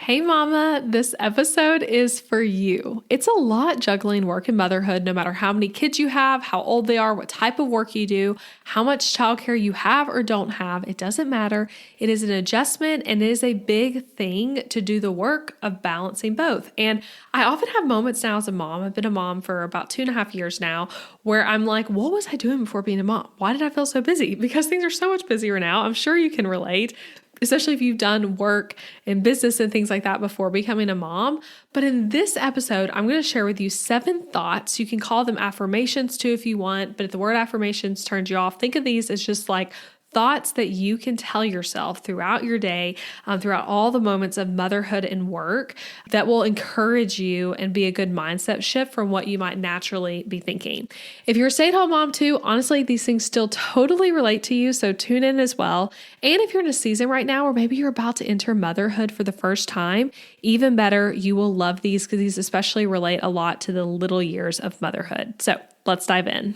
Hey mama, this episode is for you. It's a lot juggling work and motherhood, no matter how many kids you have, how old they are, what type of work you do, how much childcare you have or don't have. It doesn't matter. It is an adjustment and it is a big thing to do the work of balancing both. And I often have moments now as a mom, I've been a mom for about 2.5 years now, where I'm like, what was I doing before being a mom? Why did I feel so busy? Because things are so much busier now. I'm sure you can relate, especially if you've done work and business and things like that before becoming a mom. But in this episode, I'm going to share with you 7 thoughts. You can call them affirmations too if you want, but if the word affirmations turns you off, think of these as just like thoughts that you can tell yourself throughout your day, throughout all the moments of motherhood and work that will encourage you and be a good mindset shift from what you might naturally be thinking. If you're a stay-at-home mom too, honestly, these things still totally relate to you, so tune in as well. And if you're in a season right now, or maybe you're about to enter motherhood for the first time, even better, you will love these because these especially relate a lot to the little years of motherhood. So let's dive in.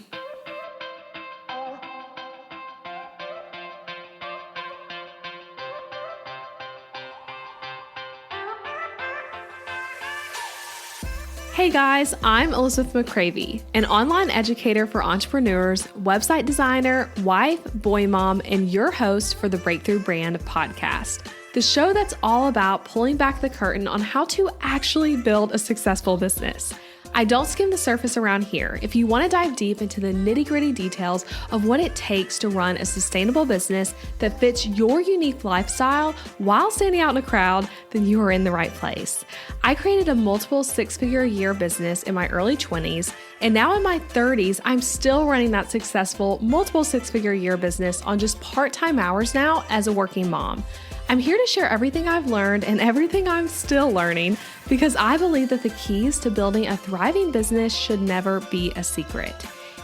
Hey guys, I'm Elizabeth McCravey, an online educator for entrepreneurs, website designer, wife, boy mom, and your host for the Breakthrough Brand podcast, the show that's all about pulling back the curtain on how to actually build a successful business. I don't skim the surface around here. If you want to dive deep into the nitty-gritty details of what it takes to run a sustainable business that fits your unique lifestyle while standing out in a crowd, then you are in the right place. I created a multiple 6-figure-a-year business in my early 20s, and now in my 30s, I'm still running that successful multiple 6-figure-a-year business on just part-time hours now as a working mom. I'm here to share everything I've learned and everything I'm still learning because I believe that the keys to building a thriving business should never be a secret.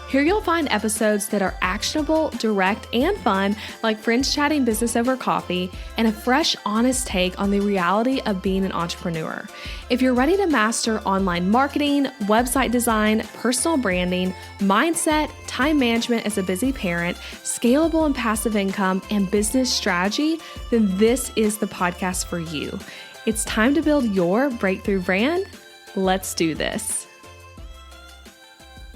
Here you'll find episodes that are actionable, direct, and fun, like friends chatting business over coffee, and a fresh, honest take on the reality of being an entrepreneur. If you're ready to master online marketing, website design, personal branding, mindset, time management as a busy parent, scalable and passive income, and business strategy, then this is the podcast for you. It's time to build your breakthrough brand. Let's do this.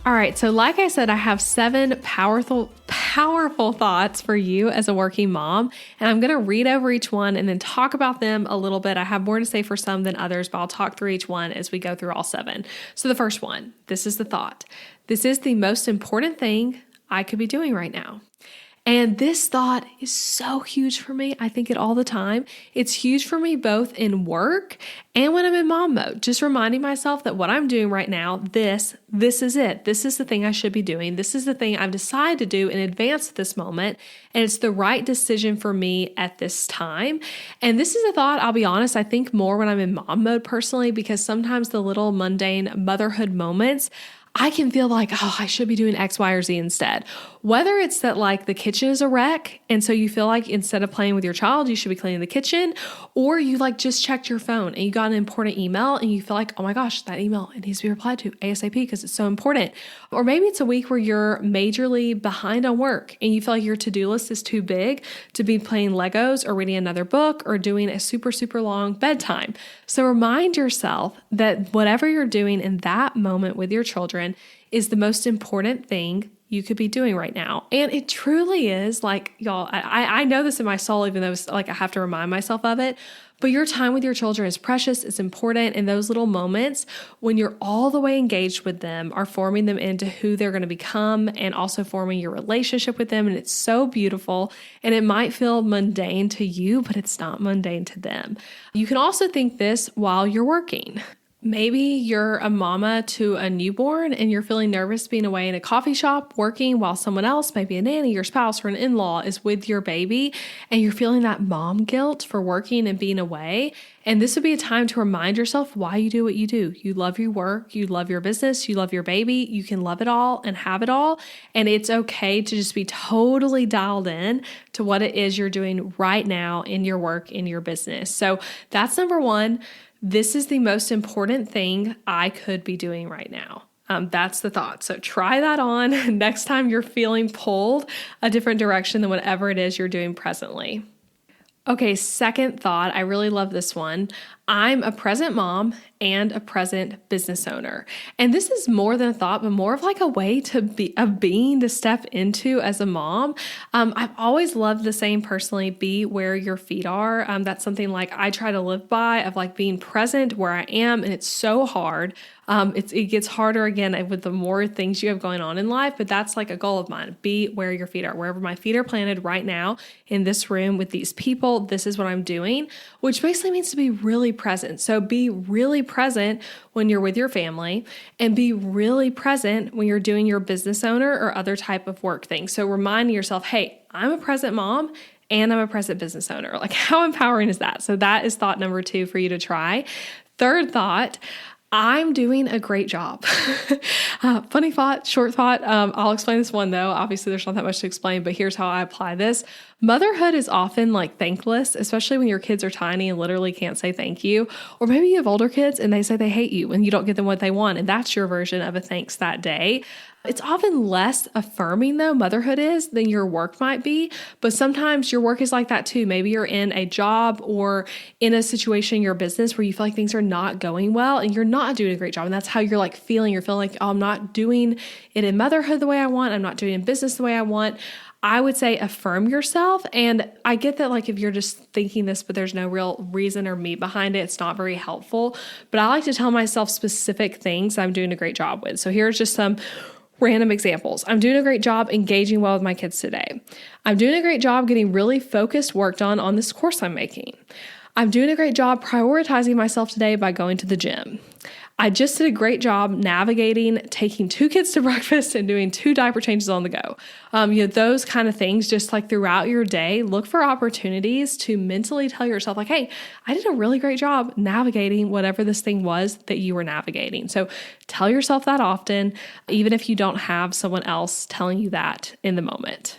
All right, so like I said, I have 7 powerful thoughts for you as a working mom, and I'm going to read over each one and then talk about them a little bit. I have more to say for some than others, but I'll talk through each one as we go through all 7. So the first one, this is the thought. This is the most important thing I could be doing right now. And this thought is so huge for me. I think it all the time. It's huge for me both in work and when I'm in mom mode. Just reminding myself that what I'm doing right now, this is it. This is the thing I should be doing. This is the thing I've decided to do in advance at this moment. And it's the right decision for me at this time. And this is a thought, I'll be honest, I think more when I'm in mom mode personally, because sometimes the little mundane motherhood moments, I can feel like, oh, I should be doing X, Y, or Z instead. Whether it's that like the kitchen is a wreck, and so you feel like instead of playing with your child, you should be cleaning the kitchen, or you like just checked your phone and you got an important email and you feel like, oh my gosh, that email, it needs to be replied to ASAP because it's so important. Or maybe it's a week where you're majorly behind on work and you feel like your to-do list is too big to be playing Legos or reading another book or doing a super, super long bedtime. So remind yourself that whatever you're doing in that moment with your children is the most important thing you could be doing right now. And it truly is, like, y'all, I know this in my soul, even though it's like I have to remind myself of it, but your time with your children is precious, it's important, and those little moments when you're all the way engaged with them are forming them into who they're going to become and also forming your relationship with them. And it's so beautiful, and it might feel mundane to you, but it's not mundane to them. You can also think this while you're working. Maybe you're a mama to a newborn and you're feeling nervous being away in a coffee shop working while someone else, maybe a nanny, your spouse, or an in-law is with your baby, and you're feeling that mom guilt for working and being away. And this would be a time to remind yourself why you do what you do. You love your work, you love your business, you love your baby, you can love it all and have it all. And it's okay to just be totally dialed in to what it is you're doing right now in your work, in your business. So that's number 1. This is the most important thing I could be doing right now. That's the thought. So try that on next time you're feeling pulled a different direction than whatever it is you're doing presently. Okay, second thought. I really love this one. I'm a present mom and a present business owner. And this is more than a thought, but more of like a way to be a being to step into as a mom. I've always loved the saying personally, be where your feet are. That's something like I try to live by, of like being present where I am. And it's so hard. It gets harder again with the more things you have going on in life, but that's like a goal of mine. Be where your feet are. Wherever my feet are planted right now in this room with these people, this is what I'm doing, which basically means to be really present. So be really present when you're with your family, and be really present when you're doing your business owner or other type of work thing. So reminding yourself, hey, I'm a present mom and I'm a present business owner. Like, how empowering is that? So that is thought number 2 for you to try. Third thought, I'm doing a great job. Funny thought, short thought. I'll explain this one though. Obviously, there's not that much to explain, but here's how I apply this. Motherhood is often like thankless, especially when your kids are tiny and literally can't say thank you. Or maybe you have older kids and they say they hate you and you don't get them what they want. And that's your version of a thanks that day. It's often less affirming though, motherhood is, than your work might be. But sometimes your work is like that too. Maybe you're in a job or in a situation in your business where you feel like things are not going well and you're not doing a great job. And that's how you're like feeling. You're feeling like, oh, I'm not doing it in motherhood the way I want. I'm not doing it in business the way I want. I would say affirm yourself. And I get that like if you're just thinking this, but there's no real reason or meat behind it, it's not very helpful. But I like to tell myself specific things I'm doing a great job with. So here's just some random examples. I'm doing a great job engaging well with my kids today. I'm doing a great job getting really focused work done on this course I'm making. I'm doing a great job prioritizing myself today by going to the gym. I just did a great job navigating, taking 2 kids to breakfast and doing 2 diaper changes on the go. Those kind of things, just like throughout your day, look for opportunities to mentally tell yourself like, hey, I did a really great job navigating whatever this thing was that you were navigating. So tell yourself that often, even if you don't have someone else telling you that in the moment.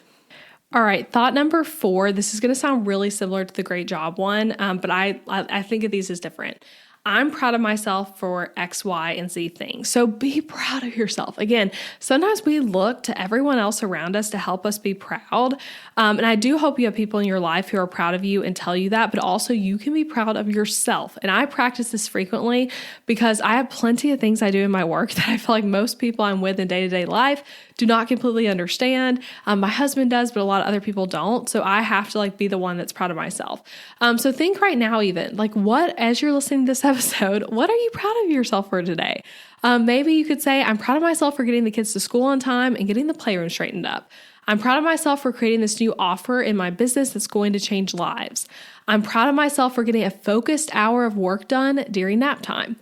All right, thought number 4. This is going to sound really similar to the great job one, but I think of these as different. I'm proud of myself for X, Y, and Z things. So be proud of yourself. Again, sometimes we look to everyone else around us to help us be proud. And I do hope you have people in your life who are proud of you and tell you that, but also you can be proud of yourself. And I practice this frequently because I have plenty of things I do in my work that I feel like most people I'm with in day-to-day life do not completely understand. My husband does, but a lot of other people don't. So I have to like be the one that's proud of myself. So think right now, even like as you're listening to this episode, what are you proud of yourself for today? Maybe you could say, I'm proud of myself for getting the kids to school on time and getting the playroom straightened up. I'm proud of myself for creating this new offer in my business that's going to change lives. I'm proud of myself for getting a focused hour of work done during nap time.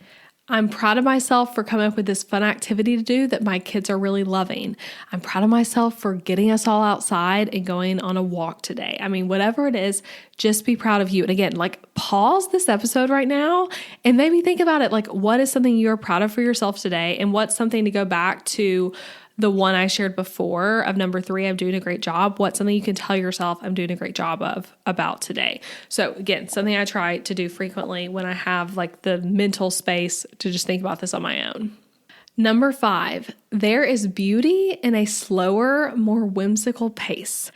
I'm proud of myself for coming up with this fun activity to do that my kids are really loving. I'm proud of myself for getting us all outside and going on a walk today. I mean, whatever it is, just be proud of you. And again, like pause this episode right now and maybe think about it. Like, what is something you're proud of for yourself today? And what's something to go back to the one I shared before of number 3, I'm doing a great job. What's something you can tell yourself I'm doing a great job about today? So again, something I try to do frequently when I have like the mental space to just think about this on my own. Number 5, there is beauty in a slower, more whimsical pace.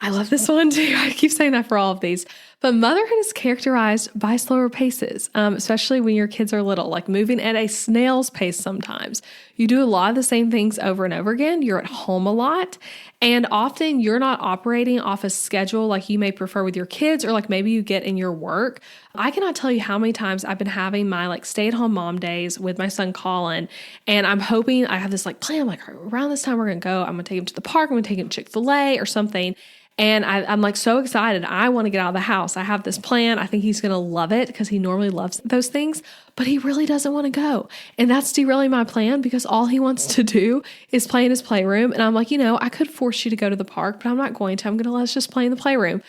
I love this one too. I keep saying that for all of these. But motherhood is characterized by slower paces, especially when your kids are little, like moving at a snail's pace sometimes. You do a lot of the same things over and over again. You're at home a lot. And often you're not operating off a schedule like you may prefer with your kids or like maybe you get in your work. I cannot tell you how many times I've been having my like stay-at-home mom days with my son Colin. And I'm hoping I have this like plan, like around this time we're going to go. I'm going to take him to the park. I'm going to take him to Chick-fil-A or something. And I'm like so excited. I want to get out of the house. I have this plan. I think he's going to love it because he normally loves those things, but he really doesn't want to go. And that's derailing my plan because all he wants to do is play in his playroom. And I'm like, I could force you to go to the park, but I'm not going to. I'm going to let's just play in the playroom.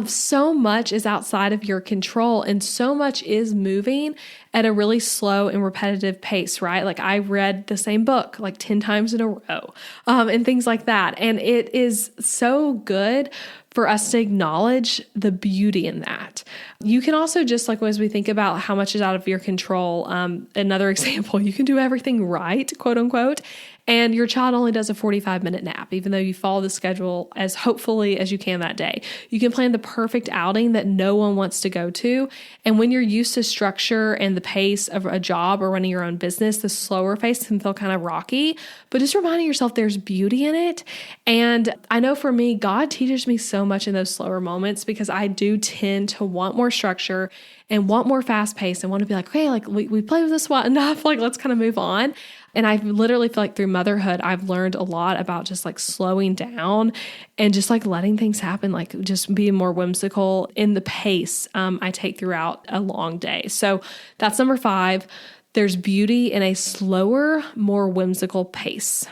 So much is outside of your control and so much is moving at a really slow and repetitive pace, right? Like I read the same book like 10 times in a row and things like that. And it is so good for us to acknowledge the beauty in that. You can also just like as we think about how much is out of your control, another example, you can do everything right, quote unquote, and your child only does a 45-minute nap, even though you follow the schedule as hopefully as you can that day. You can plan the perfect outing that no one wants to go to. And when you're used to structure and the pace of a job or running your own business, the slower pace can feel kind of rocky, but just reminding yourself there's beauty in it. And I know for me, God teaches me so much in those slower moments because I do tend to want more structure and want more fast pace and want to be like, okay, like we played with this enough, like let's kind of move on. And I literally feel like through motherhood, I've learned a lot about just like slowing down and just like letting things happen, like just being more whimsical in the pace I take throughout a long day. So that's number 5. There's beauty in a slower, more whimsical pace.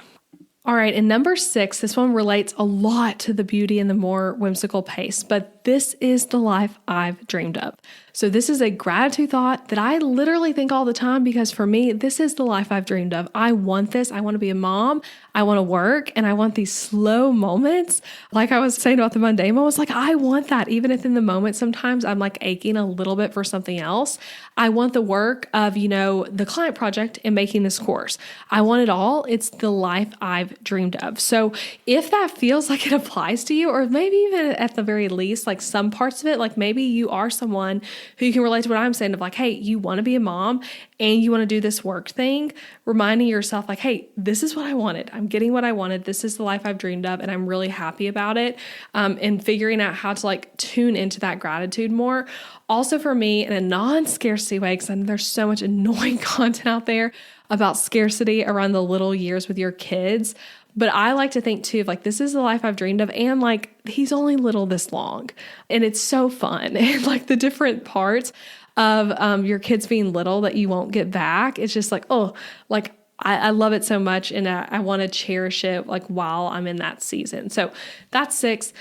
All right, and number 6, this one relates a lot to the beauty and the more whimsical pace, but this is the life I've dreamed of. So this is a gratitude thought that I literally think all the time because for me, this is the life I've dreamed of. I want this. I want to be a mom. I want to work, and I want these slow moments. Like I was saying about the mundane moments, like I want that. Even if in the moment, sometimes I'm like aching a little bit for something else. I want the work of, the client project and making this course. I want it all. It's the life I've dreamed of. So if that feels like it applies to you, or maybe even at the very least, like some parts of it, like maybe you are someone who you can relate to what I'm saying of like, hey, you want to be a mom and you want to do this work thing, reminding yourself like, hey, this is what I wanted. I'm getting what I wanted. This is the life I've dreamed of, and I'm really happy about it. And figuring out how to like tune into that gratitude more. Also for me, in a non-scarcity way, because I know there's so much annoying content out there about scarcity around the little years with your kids. But I like to think too, of like, this is the life I've dreamed of. And like, he's only little this long. And it's so fun. And like the different parts of your kids being little that you won't get back. It's just like, oh, like I love it so much. And I want to cherish it like while I'm in that season. So that's 6.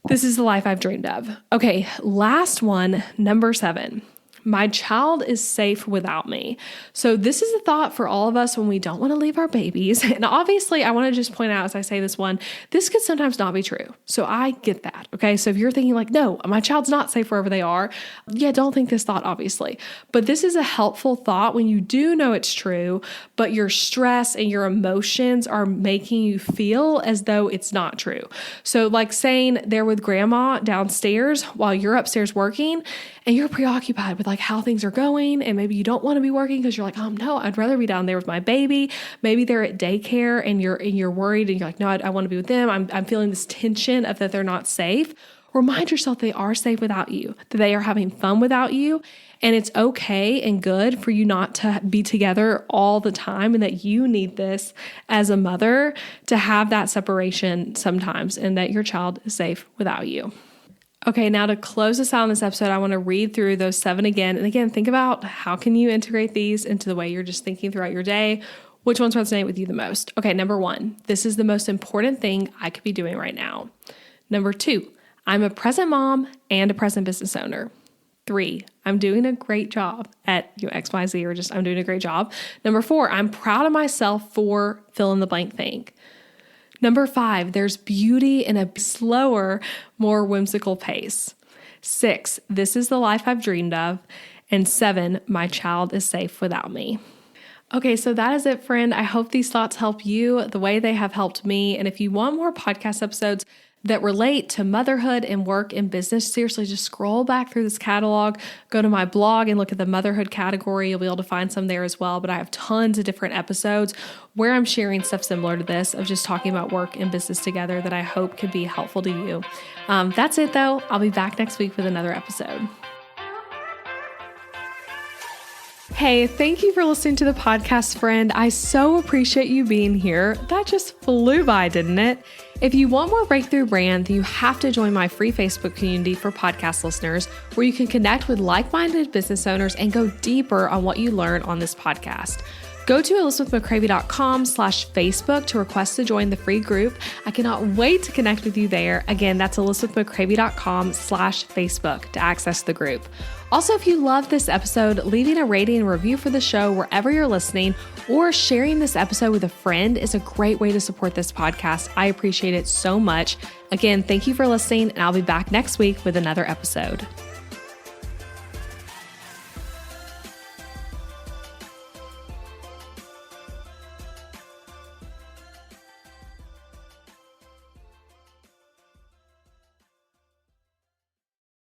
This is the life I've dreamed of. Okay, last one, number 7. My child is safe without me. So this is a thought for all of us when we don't want to leave our babies. And obviously, I want to just point out as I say this one, this could sometimes not be true. So I get that. Okay. So if you're thinking like, no, my child's not safe wherever they are. Yeah, don't think this thought, obviously. But this is a helpful thought when you do know it's true, but your stress and your emotions are making you feel as though it's not true. So like saying they're with grandma downstairs while you're upstairs working and you're preoccupied with like how things are going. And maybe you don't want to be working because you're like, oh no, I'd rather be down there with my baby. Maybe they're at daycare and you're worried and you're like, no, I want to be with them. I'm feeling this tension of that they're not safe. Remind yourself they are safe without you, that they are having fun without you. And it's okay and good for you not to be together all the time, and that you need this as a mother to have that separation sometimes, and that your child is safe without you. Okay, now to close us out on this episode, I want to read through those 7 again. And again, think about how can you integrate these into the way you're just thinking throughout your day. Which ones resonate with you the most? Okay, number 1, this is the most important thing I could be doing right now. Number 2, I'm a present mom and a present business owner. 3, I'm doing a great job at XYZ, or just I'm doing a great job. Number 4, I'm proud of myself for fill in the blank thing. Number 5, there's beauty in a slower, more whimsical pace. 6, this is the life I've dreamed of. And 7, my child is safe without me. Okay, so that is it, friend. I hope these thoughts help you the way they have helped me. And if you want more podcast episodes that relate to motherhood and work and business, seriously, just scroll back through this catalog, go to my blog and look at the motherhood category. You'll be able to find some there as well. But I have tons of different episodes where I'm sharing stuff similar to this of just talking about work and business together that I hope could be helpful to you. That's it though. I'll be back next week with another episode. Hey, thank you for listening to the podcast, friend. I so appreciate you being here. That just flew by, didn't it? If you want more Breakthrough Brand, then you have to join my free Facebook community for podcast listeners, where you can connect with like-minded business owners and go deeper on what you learn on this podcast. Go to elizabethmccravy.com/Facebook to request to join the free group. I cannot wait to connect with you there. Again, that's elizabethmccravy.com/Facebook to access the group. Also, if you love this episode, leaving a rating and review for the show wherever you're listening, or sharing this episode with a friend is a great way to support this podcast. I appreciate it so much. Again, thank you for listening, and I'll be back next week with another episode.